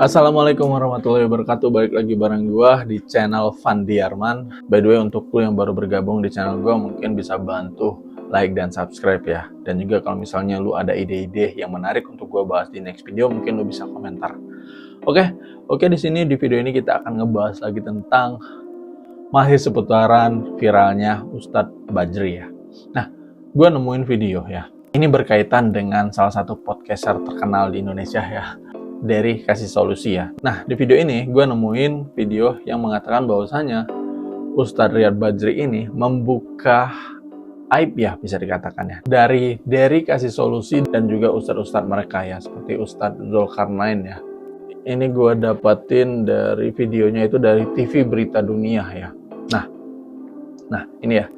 Assalamualaikum warahmatullahi wabarakatuh. Balik lagi bareng gua di channel Fandi Arman. By the way, untuk lu yang baru bergabung di channel gua, mungkin bisa bantu like dan subscribe ya. Dan juga kalau misalnya lu ada ide-ide yang menarik untuk gua bahas di next video, mungkin lu bisa komentar. Oke, di sini di video ini kita akan ngebahas lagi tentang masih seputaran viralnya Ustadz Bajri ya. Nah, gua nemuin video ya. Ini berkaitan dengan salah satu podcaster terkenal di Indonesia ya, dari Kasih Solusi ya. Nah, di video ini gue nemuin video yang mengatakan bahwasanya Ustadz Riyad Bajri ini membuka aib ya, bisa dikatakan ya, dari Kasih Solusi dan juga ustadz-ustadz mereka ya, seperti Ustadz Zulkarnain ya. Ini gue dapatin dari videonya itu dari TV Berita Dunia ya. Nah ini ya,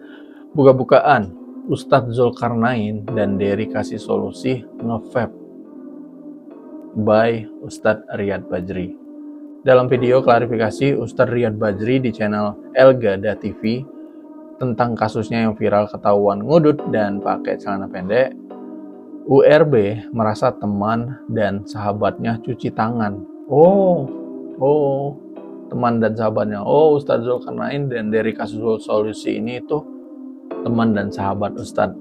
buka-bukaan Ustadz Zulkarnain dan Dery Kasih Solusi nge-vape by Ustadz Riyad Bajri. Dalam video klarifikasi Ustadz Riyad Bajri di channel Elgada TV tentang kasusnya yang viral ketahuan ngudut dan pakai celana pendek, URB merasa teman dan sahabatnya cuci tangan. Teman dan sahabatnya. Ustadz Zulkarnain dan Dery Kasih Solusi ini itu teman dan sahabat Ustadz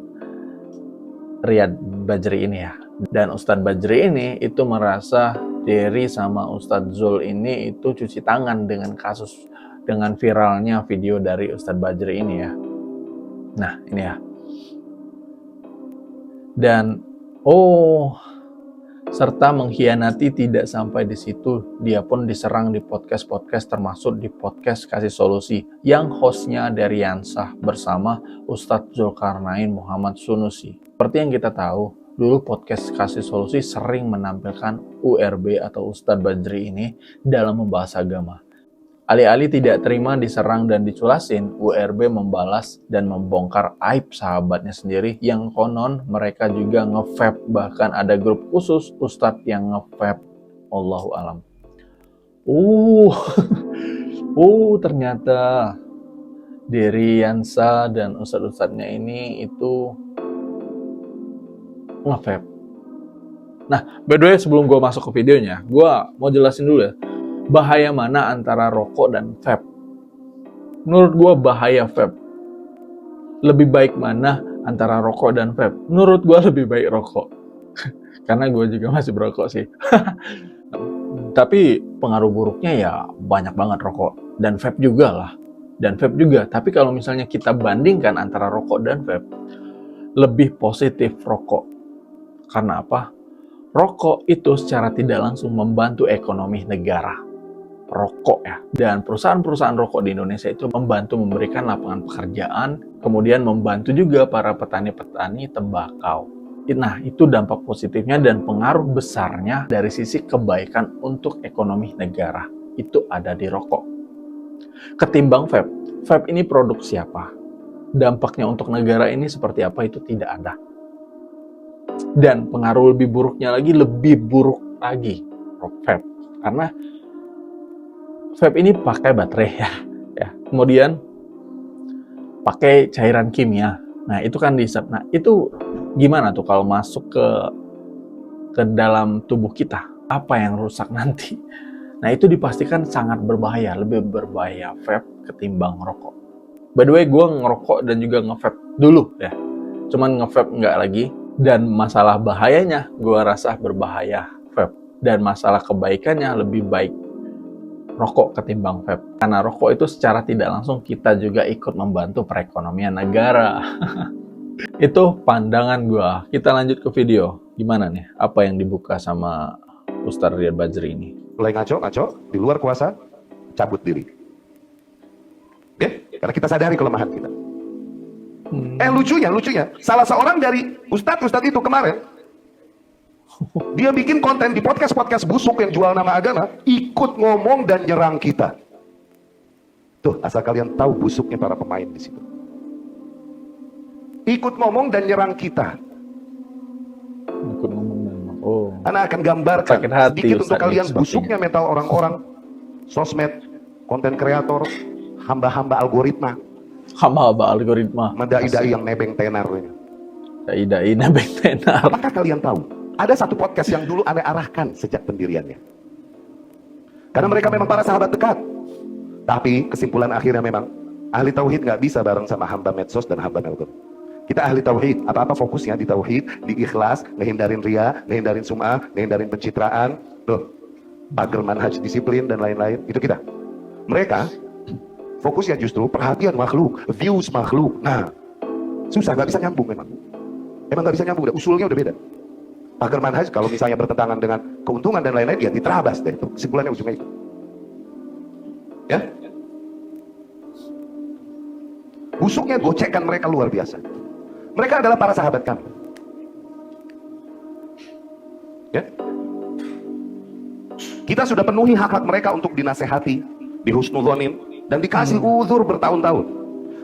Riyad Bajri ini ya. Dan Ustadz Bajri ini itu merasa Dery sama Ustadz Zul ini itu cuci tangan dengan viralnya video dari Ustadz Bajri ini ya. Nah ini ya. Dan serta mengkhianati tidak sampai di situ, dia pun diserang di podcast termasuk di podcast Kasih Solusi yang hostnya dari Yansah bersama Ustadz Zulkarnain Muhammad Sunusi. Seperti yang kita tahu, dulu podcast Kasih Solusi sering menampilkan URB atau Ustadz Bajri ini dalam membahas agama. Alih-alih tidak terima diserang dan diculasin, URB membalas dan membongkar aib sahabatnya sendiri yang konon mereka juga nge-vape, bahkan ada grup khusus Ustadz yang nge-vape. Allahu alam. Ternyata Dery, Yansa dan ustadz-ustadznya ini itu nge-vape. Nah, by the way, sebelum gue masuk ke videonya, gue mau jelasin dulu ya, bahaya mana antara rokok dan vape. Menurut gue bahaya vape. Lebih baik mana antara rokok dan vape? Menurut gue lebih baik rokok. Karena gue juga masih berokok sih. Tapi pengaruh buruknya ya banyak banget rokok. Dan vape juga lah. Tapi kalau misalnya kita bandingkan antara rokok dan vape, lebih positif rokok. Karena apa? Rokok itu secara tidak langsung membantu ekonomi negara. Rokok ya, dan perusahaan-perusahaan rokok di Indonesia itu membantu memberikan lapangan pekerjaan, kemudian membantu juga para petani-petani tembakau. Nah, itu dampak positifnya dan pengaruh besarnya dari sisi kebaikan untuk ekonomi negara. Itu ada di rokok. Ketimbang vape. Vape ini produk siapa? Dampaknya untuk negara ini seperti apa itu tidak ada. Dan pengaruh lebih buruk lagi vape. Karena vape ini pakai baterai ya. Kemudian pakai cairan kimia. Nah, itu kan dihisap. Nah, itu gimana tuh kalau masuk ke dalam tubuh kita? Apa yang rusak nanti? Nah, itu dipastikan sangat berbahaya, lebih berbahaya vape ketimbang rokok. By the way, gue ngerokok dan juga nge-vape dulu ya. Cuman nge-vape enggak lagi. Dan masalah bahayanya, gue rasa berbahaya vape. Dan masalah kebaikannya lebih baik rokok ketimbang vape. Karena rokok itu secara tidak langsung kita juga ikut membantu perekonomian negara. Itu pandangan gua. Kita lanjut ke video. Gimana nih? Apa yang dibuka sama Ustadz Riyad Bajri ini? Mulai ngaco, di luar kuasa, cabut diri. Oke? Karena kita sadari kelemahan kita. Lucunya, salah seorang dari ustadz itu kemarin, dia bikin konten di podcast busuk yang jual nama agama, ikut ngomong dan nyerang kita. Tuh, asal kalian tahu busuknya para pemain di situ. Ikut ngomong dan nyerang kita. Anak akan gambarkan sedikit untuk kalian busuknya mental orang-orang sosmed, konten kreator, hamba-hamba algoritma. Dai-dai yang nebeng tenar. Dai-dai nebeng tenar. Apakah kalian tahu? Ada satu podcast yang dulu Anda arahkan sejak pendiriannya. Karena mereka memang para sahabat dekat. Tapi kesimpulan akhirnya memang ahli tauhid nggak bisa bareng sama hamba medsos dan hamba melgon. Kita ahli tauhid, apa-apa fokusnya di tauhid, di ikhlas, ngehindarin ria, ngehindarin sum'ah, ngehindarin pencitraan, pagar manhaj disiplin dan lain-lain. Itu kita. Mereka fokusnya justru perhatian makhluk, views makhluk. Nah, susah, nggak bisa nyambung memang. Emang nggak bisa nyambung, usulnya udah beda. Pagar manhaj kalau misalnya bertentangan dengan keuntungan dan lain-lain, ya diterabas deh itu. Kesimpulannya ujungnya itu. Ya? Busuknya gocekan mereka luar biasa. Mereka adalah para sahabat kami. Ya? Kita sudah penuhi hak-hak mereka untuk dinasehati, dihusnudzonin, dan dikasih uzur bertahun-tahun.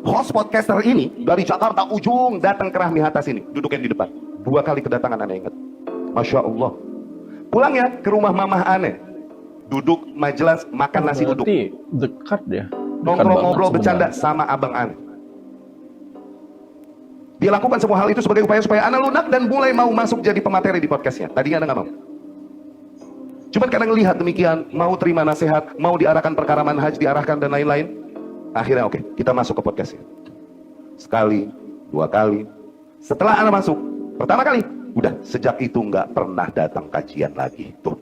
Host podcaster ini dari Jakarta ujung datang ke Rahmi Hatas ini, duduknya di depan. 2 kali kedatangan Anda ingat. Masya Allah. Pulangnya ke rumah mamah Ane, duduk majelis makan nasi uduk. Berarti dekat ya. Ngobrol-ngobrol bercanda sama abang Ane. Dia lakukan semua hal itu sebagai upaya supaya Anda lunak dan mulai mau masuk jadi pemateri di podcastnya. Tadinya Anda nggak mau. Cuman karena ngelihat demikian, mau terima nasihat, mau diarahkan perkara manhaj, diarahkan dan lain-lain, akhirnya oke, kita masuk ke podcastnya. Sekali, 2 kali. Setelah Anda masuk, pertama kali, udah sejak itu nggak pernah datang kajian lagi. Tuh.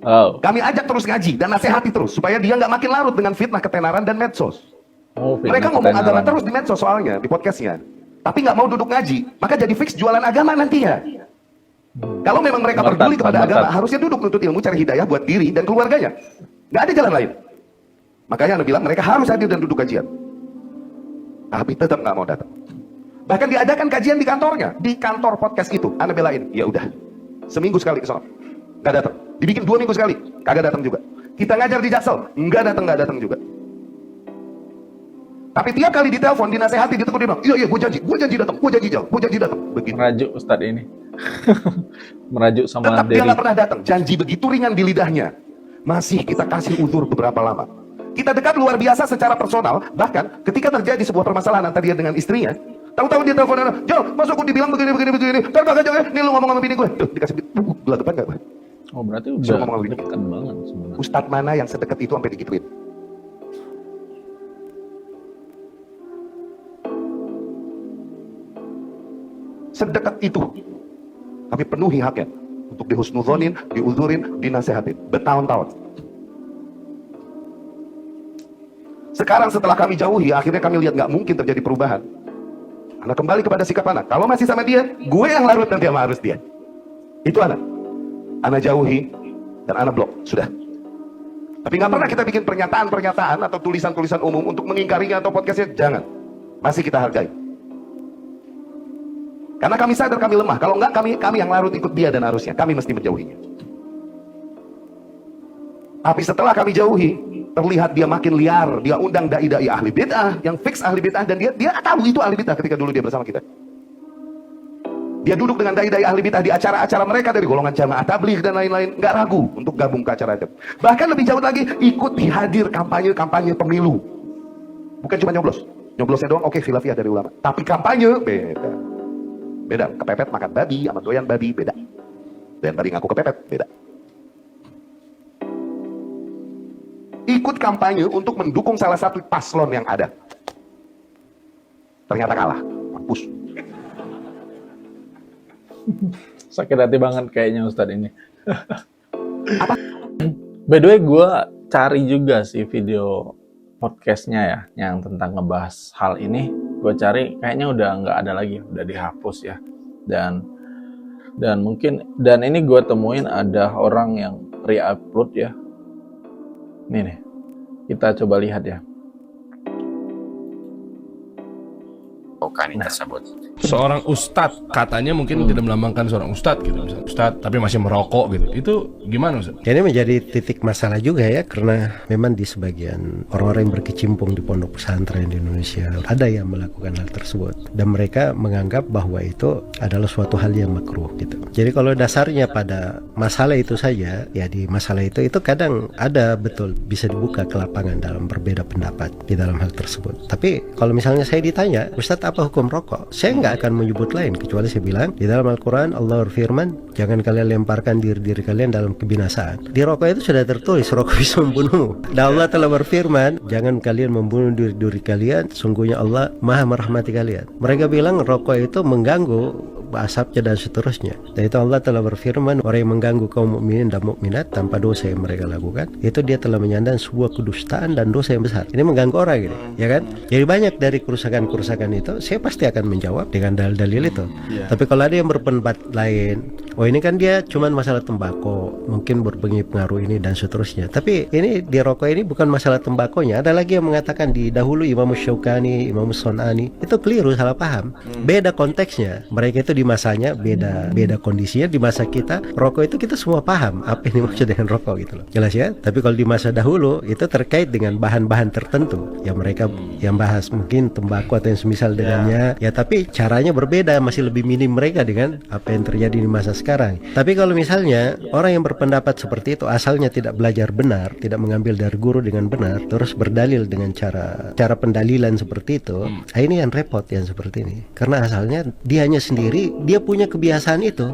Oh. Kami ajak terus ngaji dan nasihati terus supaya dia nggak makin larut dengan fitnah ketenaran dan medsos. Mereka ngomong agama terus di medsos soalnya, di podcastnya. Tapi nggak mau duduk ngaji, maka jadi fix jualan agama nantinya. Kalau memang mereka peduli kepada agama, harusnya duduk nuntut ilmu, cari hidayah buat diri dan keluarganya. Nggak ada jalan lain. Makanya Anda bilang mereka harus hadir dan duduk kajian. Tapi tetap nggak mau datang. Bahkan diadakan kajian di kantornya, di kantor podcast itu. Anda belain, ya udah, seminggu sekali ke sana, nggak datang. Dibikin 2 minggu sekali, kagak datang juga. Kita ngajar di Jaksel, nggak datang juga. Tapi tiap kali ditelepon, dinasehati, ditegur, dia bilang, iya, gue janji datang, gue janji datang. Begitu. Merajuk Ustadz ini. Merajuk sama tetap Derry. dia nggak pernah datang. Janji begitu ringan di lidahnya. Masih kita kasih uzur beberapa lama. Kita dekat luar biasa secara personal. Bahkan ketika terjadi sebuah permasalahan antara dia dengan istrinya, tahu-tahu dia telepon Anda, Jol, masuk gue dibilang begini. Ntar kagak jangan, nih lu ngomong sama bini gue. Tuh, dikasih gelagapan nggak? Oh, berarti Suruh udah ngomong sama bini. dekat banget sebenarnya. Ustadz mana yang sedekat itu sampai digituin? Sedekat itu. Kami penuhi haknya untuk dihusnudzonin, diuzurin, dinasehatin bertahun-tahun. Sekarang setelah kami jauhi, akhirnya kami lihat nggak mungkin terjadi perubahan. Anda kembali kepada sikap anak. Kalau masih sama dia, gue yang larut nanti sama harus dia. Itu anak. Anak jauhi dan anak blok. Sudah. Tapi nggak pernah kita bikin pernyataan-pernyataan atau tulisan-tulisan umum untuk mengingkarinya atau podcastnya. Jangan. Masih kita hargai. Karena kami sadar kami lemah. Kalau enggak, kami yang larut ikut dia dan arusnya. Kami mesti menjauhinya. Tapi setelah kami jauhi, terlihat dia makin liar. Dia undang dai-dai ahli bid'ah, yang fix ahli bid'ah, dan dia tahu itu ahli bid'ah ketika dulu dia bersama kita. Dia duduk dengan dai-dai ahli bid'ah di acara-acara mereka dari golongan jamaah tabligh dan lain-lain, nggak ragu untuk gabung ke acara itu. Bahkan lebih jauh lagi, ikut dihadir kampanye pemilu. Bukan cuma nyoblosnya doang, oke, khilafiyah dari ulama. Tapi kampanye beda, kepepet makan babi sama doyan babi beda. Dan tadi ngaku kepepet beda. Ikut kampanye untuk mendukung salah satu paslon yang ada. Ternyata kalah, mampus. Sakit hati banget kayaknya Ustadz ini. Apa? By the way, gue cari juga sih video podcastnya ya, yang tentang ngebahas hal ini. Gue cari, kayaknya udah nggak ada lagi, udah dihapus ya. Dan ini gue temuin ada orang yang re-upload ya. Nih, kita coba lihat ya. Tersebut. Seorang ustadz katanya mungkin tidak melambangkan seorang ustadz gitu, misalnya ustadz tapi masih merokok gitu, itu gimana Ustadz? Ini menjadi titik masalah juga ya, karena memang di sebagian orang-orang yang berkecimpung di pondok pesantren di Indonesia ada yang melakukan hal tersebut dan mereka menganggap bahwa itu adalah suatu hal yang makruh gitu. Jadi kalau dasarnya pada masalah itu saja, ya di masalah itu kadang ada betul bisa dibuka ke lapangan dalam berbeda pendapat di dalam hal tersebut. Tapi kalau misalnya saya ditanya, Ustadz apa hukum rokok? Saya nggak akan menyebut lain kecuali saya bilang di dalam Al-Quran Allah berfirman, jangan kalian lemparkan diri kalian dalam kebinasaan. Di rokok itu sudah tertulis rokok bisa membunuhmu. Dan Allah telah berfirman, jangan kalian membunuh diri kalian, sungguhnya Allah Maha merahmati kalian. Mereka bilang rokok itu mengganggu asapnya dan seterusnya. Dan itu Allah telah berfirman, orang yang mengganggu kaum mukminin dan mukminat tanpa dosa yang mereka lakukan, itu dia telah menyandang sebuah kedustaan dan dosa yang besar. Ini mengganggu orang gitu, ya kan? Jadi banyak dari kerusakan-kerusakan itu saya pasti akan menjawab dengan dalil-dalil itu. Tapi kalau ada yang berpendapat lain, oh ini kan dia cuman masalah tembakau, mungkin berpengaruh ini dan seterusnya. Tapi ini di rokok ini bukan masalah tembakonya. Ada lagi yang mengatakan di dahulu Imam Syaukani, Imam Son'ani, itu keliru, salah paham. Beda konteksnya. Mereka itu di masanya beda kondisinya. Di masa kita rokok itu kita semua paham apa ini maksud dengan rokok gitu loh. Jelas ya? Tapi kalau di masa dahulu itu terkait dengan bahan-bahan tertentu yang mereka yang bahas mungkin tembakau atau yang semisal dengannya. Ya tapi caranya berbeda, masih lebih minim mereka dengan apa yang terjadi di masa sekarang. Tapi kalau misalnya orang yang berpendapat seperti itu asalnya tidak belajar benar, tidak mengambil dari guru dengan benar, terus berdalil dengan cara pendalilan seperti itu, ini yang repot yang seperti ini. Karena asalnya dia hanya sendiri, dia punya kebiasaan itu.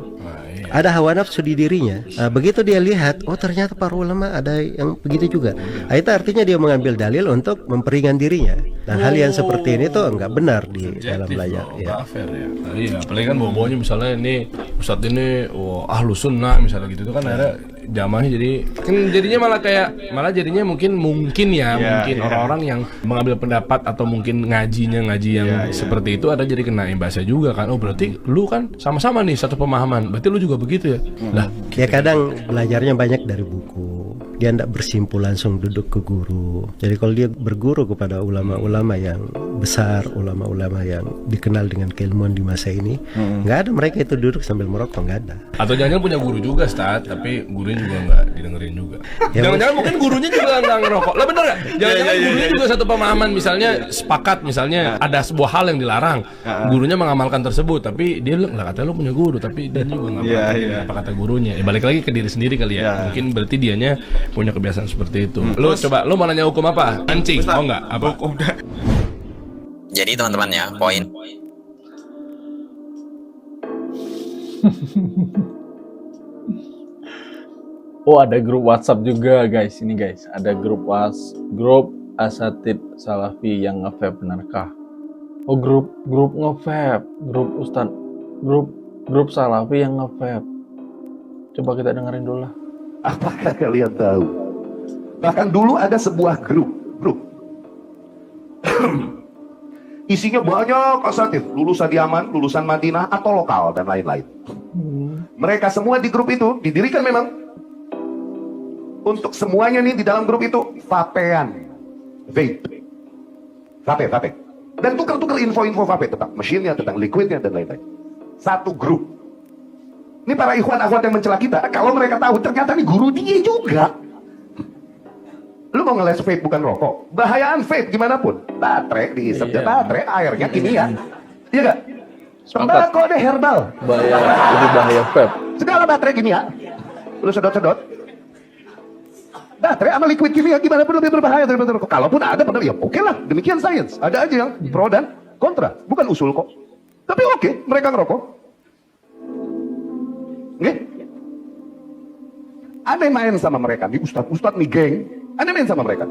Ada hawa nafsu di dirinya. Begitu dia lihat, oh ternyata para ulama ada yang begitu juga. Itu artinya dia mengambil dalil untuk memperingan dirinya. Dan hal yang seperti ini tuh enggak benar di dalam belajar. Ya. Fair ya. Iya, apalagi kan bawa-bawanya misalnya ini Ustadz ini ahlus sunnah misalnya gitu, itu kan ada jamaahnya jadi kan jadinya malah jadinya mungkin orang-orang yang mengambil pendapat atau mungkin ngaji yang seperti itu ada jadi kena imbasnya juga kan. Oh berarti lu kan sama-sama nih satu pemahaman, berarti lu juga begitu ya. Lah ya kadang belajarnya banyak dari buku, dia tidak bersimpu langsung duduk ke guru. Jadi kalau dia berguru kepada ulama-ulama yang besar, ulama-ulama yang dikenal dengan keilmuan di masa ini, nggak ada mereka itu duduk sambil merokok, nggak ada. Atau jangan punya guru juga, Ustaz, tapi gurunya juga nggak didengerin juga. Jangan-jangan mungkin gurunya juga nggak ngerokok. Lah bener nggak? Jangan-jangan gurunya juga satu pemahaman, misalnya sepakat, misalnya ada sebuah hal yang dilarang, gurunya mengamalkan tersebut, tapi dia lah katanya lu punya guru, tapi dia juga nggak apa kata gurunya. Ya balik lagi ke diri sendiri kali ya. Mungkin berarti dianya punya kebiasaan seperti itu. Lu coba, lu mau nanya hukum apa? Anjing? Oh enggak? Apa? Jadi teman-teman ya, poin. Oh ada grup WhatsApp juga guys, ini guys ada grup asatid salafi yang nge-vape benarkah? Oh grup nge-vape, grup ustad, grup salafi yang nge-vape. Coba kita dengerin dulu lah. Apakah kalian tahu? Bahkan dulu ada sebuah grup isinya banyak asatid, lulusan Yaman, lulusan Madinah atau lokal dan lain-lain. Mereka semua di grup itu didirikan memang untuk semuanya nih di dalam grup itu vapean, vape, dan tukar-tukar info-info vape tentang mesinnya, tentang liquidnya dan lain-lain. Satu grup. Ini para ikhwan akhwat yang mencela kita, kalau mereka tahu ternyata nih guru dia juga. Lu mau ngeles vape bukan rokok, bahayaan vape gimana pun, baterai diisep baterai, airnya kimia, iya gak? Tembakau deh herbal, Lebih bahaya vape. segala baterai kimia, lu sedot-sedot, baterai sama liquid kimia gimana pun lebih berbahaya daripada rokok. Kalaupun ada padahal ya oke lah, demikian sains, ada aja yang pro dan kontra, bukan usul kok. Tapi oke, mereka ngerokok. Nggih? Ada yang main sama mereka, nih ustadz nih geng. Anda main sama mereka.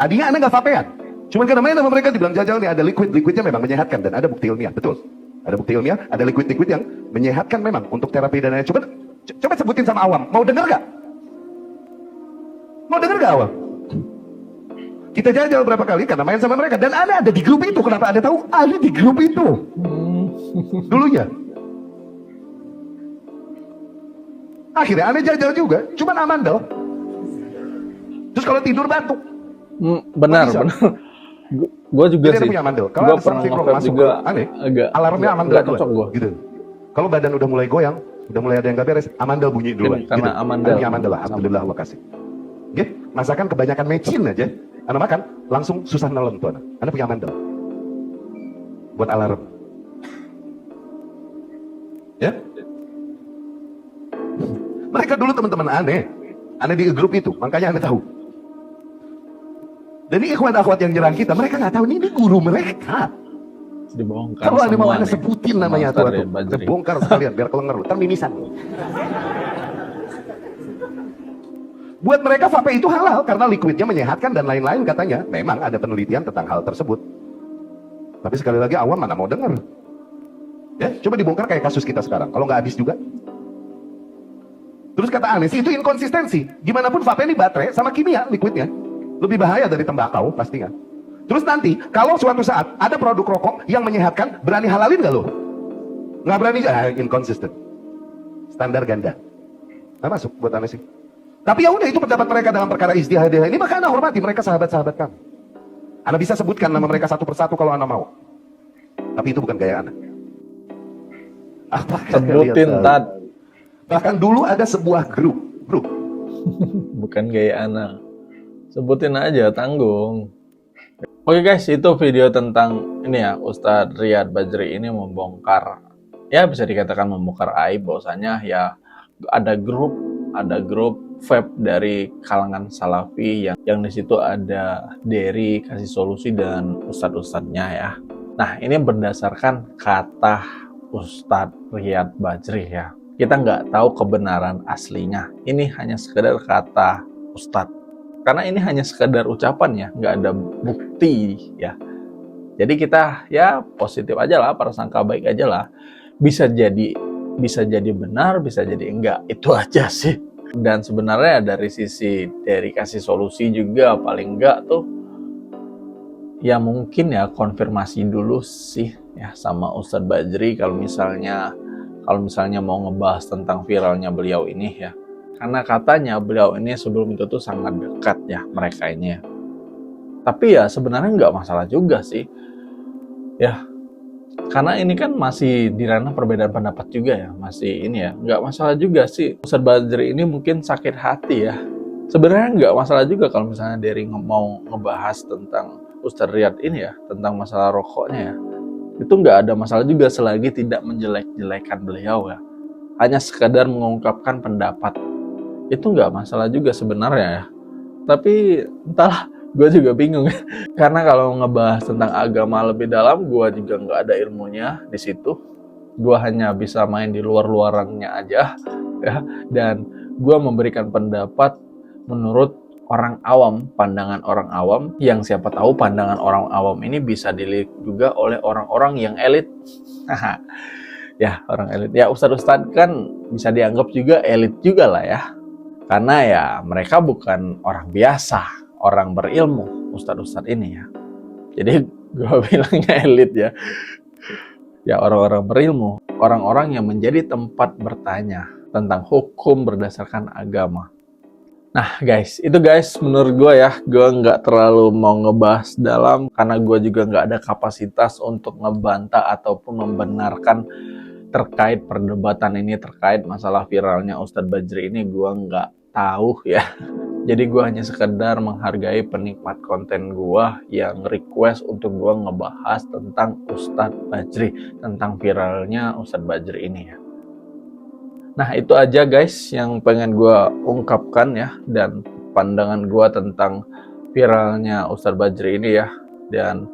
Tadinya Anda nggak vapean. Cuman karena main sama mereka dibilang jajal nih ada liquidnya memang menyehatkan dan ada bukti ilmiah, betul. Ada bukti ilmiah, ada liquid yang menyehatkan memang untuk terapi dan lain. Coba sebutin sama awam. Mau denger gak? Mau denger gak awam? Kita jajal berapa kali karena main sama mereka dan Anda ada di grup itu. Kenapa Anda tahu? Ada di grup itu. Dulunya. Akhirnya Anda jajal juga. Cuman amandel. Terus kalau tidur batuk. Benar. Gue juga sih. Punya amandel. Gue pernah nge-vape juga. Aneh. Agak. Alarmnya amandel Gak cocok gue. Gitu. Kalau badan udah mulai goyang, udah mulai ada yang gak beres, amandel bunyi duluan. Karena gitu. amandel. Amandel. Alhamdulillah Allah kasih. Gitu. Masakan kebanyakan mecin aja. Anda makan langsung susah nelen tuh anak. Anda punya amandel. Buat alarm. Ya. Mereka dulu teman-teman aneh. Anda di grup itu, makanya Anda tahu. Dan ini ikhwan akhwat yang nyerang kita, mereka nggak tahu ini guru mereka. Dibongkan Kalau ada mau semua Anda nih. sebutin namanya Ustadz tuh. Riyad Bajri. Bongkar sekalian biar kelengar lu. Ntar mimisan. Buat mereka vape itu halal karena liquidnya menyehatkan dan lain-lain katanya. Memang ada penelitian tentang hal tersebut. Tapi sekali lagi awam mana mau dengar. Ya, coba dibongkar kayak kasus kita sekarang. Kalau nggak habis juga. Terus kata Anies, itu inkonsistensi. Gimana pun vape ini baterai sama kimia liquidnya. Lebih bahaya dari tembakau pastinya. Terus nanti, kalau suatu saat ada produk rokok yang menyehatkan, berani halalin nggak lo? Nggak berani, inconsistent. Standar ganda. Nggak masuk buat Anies sih. Tapi ya udah, itu pendapat mereka dalam perkara ijtihadiyah ini, maka Anda hormati mereka sahabat-sahabat kamu. Anda bisa sebutkan nama mereka satu persatu kalau Anda mau. Tapi itu bukan gaya Anda. Apakah Sebutin, kalian tahu? Tad. Bahkan dulu ada sebuah grup. Bukan gaya anak. Sebutin aja, tanggung. Oke guys, itu video tentang ini ya, Ustadz Riyad Bajri ini membongkar, ya bisa dikatakan membongkar aib bahwasanya ya ada grup vape dari kalangan Salafi yang di situ ada Dery, Kasih Solusi dan ustadz-ustadznya ya. Nah, ini berdasarkan kata Ustadz Riyad Bajri ya. Kita nggak tahu kebenaran aslinya. Ini hanya sekedar kata Ustadz. Karena ini hanya sekedar ucapan ya, nggak ada bukti ya. Jadi kita ya positif aja lah, prasangka baik aja lah. Bisa jadi benar, bisa jadi enggak. Itu aja sih. Dan sebenarnya dari Kasih Solusi juga paling enggak tuh ya mungkin ya konfirmasi dulu sih ya sama Ustadz Bajri kalau misalnya mau ngebahas tentang viralnya beliau ini ya. Karena katanya beliau ini sebelum itu tuh sangat dekat ya mereka ini ya. Tapi ya sebenarnya nggak masalah juga sih. Ya, karena ini kan masih di ranah perbedaan pendapat juga ya. Masih ini ya, nggak masalah juga sih. Ustadz Bajri ini mungkin sakit hati ya. Sebenarnya nggak masalah juga kalau misalnya Dery mau ngebahas tentang Ustadz Riyad ini ya. Tentang masalah rokoknya ya. Itu nggak ada masalah juga selagi tidak menjelek-jelekan beliau ya. Hanya sekadar mengungkapkan pendapat. Itu nggak masalah juga sebenarnya ya. Tapi entahlah, gue juga bingung. Karena kalau ngebahas tentang agama lebih dalam, gue juga nggak ada ilmunya di situ. Gue hanya bisa main di luar-luarannya aja ya. Dan gue memberikan pendapat menurut orang awam, pandangan orang awam, yang siapa tahu pandangan orang awam ini bisa dilihat juga oleh orang-orang yang elit. Ya, orang elit. Ya, ustadz-ustadz kan bisa dianggap juga elit juga lah ya. Karena ya mereka bukan orang biasa, orang berilmu, ustadz-ustadz ini ya. Jadi gue bilangnya elit ya. Ya orang-orang berilmu, orang-orang yang menjadi tempat bertanya tentang hukum berdasarkan agama. Nah guys, itu guys menurut gue ya, gue nggak terlalu mau ngebahas dalam karena gue juga nggak ada kapasitas untuk ngebantah ataupun membenarkan terkait perdebatan ini, terkait masalah viralnya Ustadz Bajri ini. Gue nggak tahu ya. Jadi gue hanya sekedar menghargai penikmat konten gue yang request untuk gue ngebahas tentang Ustadz Bajri, tentang viralnya Ustadz Bajri ini ya. Nah itu aja guys yang pengen gue ungkapkan ya, dan pandangan gue tentang viralnya Ustadz Bajri ini ya. Dan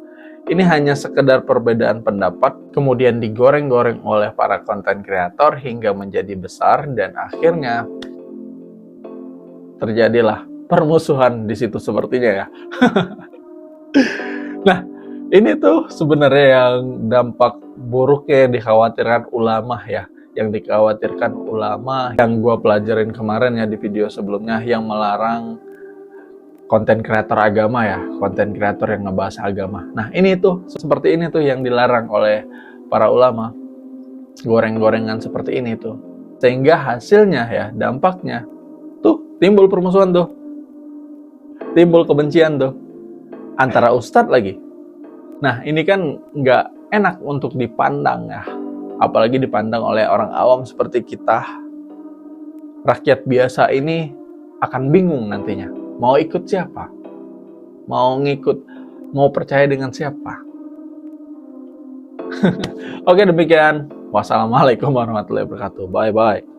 ini hanya sekedar perbedaan pendapat, kemudian digoreng-goreng oleh para konten kreator hingga menjadi besar, dan akhirnya terjadilah permusuhan di situ sepertinya ya. Nah ini tuh sebenarnya yang dampak buruknya yang dikhawatirkan ulama ya. Yang dikhawatirkan ulama yang gue pelajarin kemarin ya di video sebelumnya, yang melarang konten kreator agama ya, konten kreator yang ngebahas agama. Nah ini tuh, seperti ini tuh yang dilarang oleh para ulama, goreng-gorengan seperti ini tuh, sehingga hasilnya ya, dampaknya tuh timbul permusuhan tuh, timbul kebencian tuh antara ustadz lagi. Nah ini kan nggak enak untuk dipandang ya, apalagi dipandang oleh orang awam seperti kita. Rakyat biasa ini akan bingung nantinya. Mau ikut siapa? Mau percaya dengan siapa? Oke demikian. Wassalamualaikum warahmatullahi wabarakatuh. Bye-bye.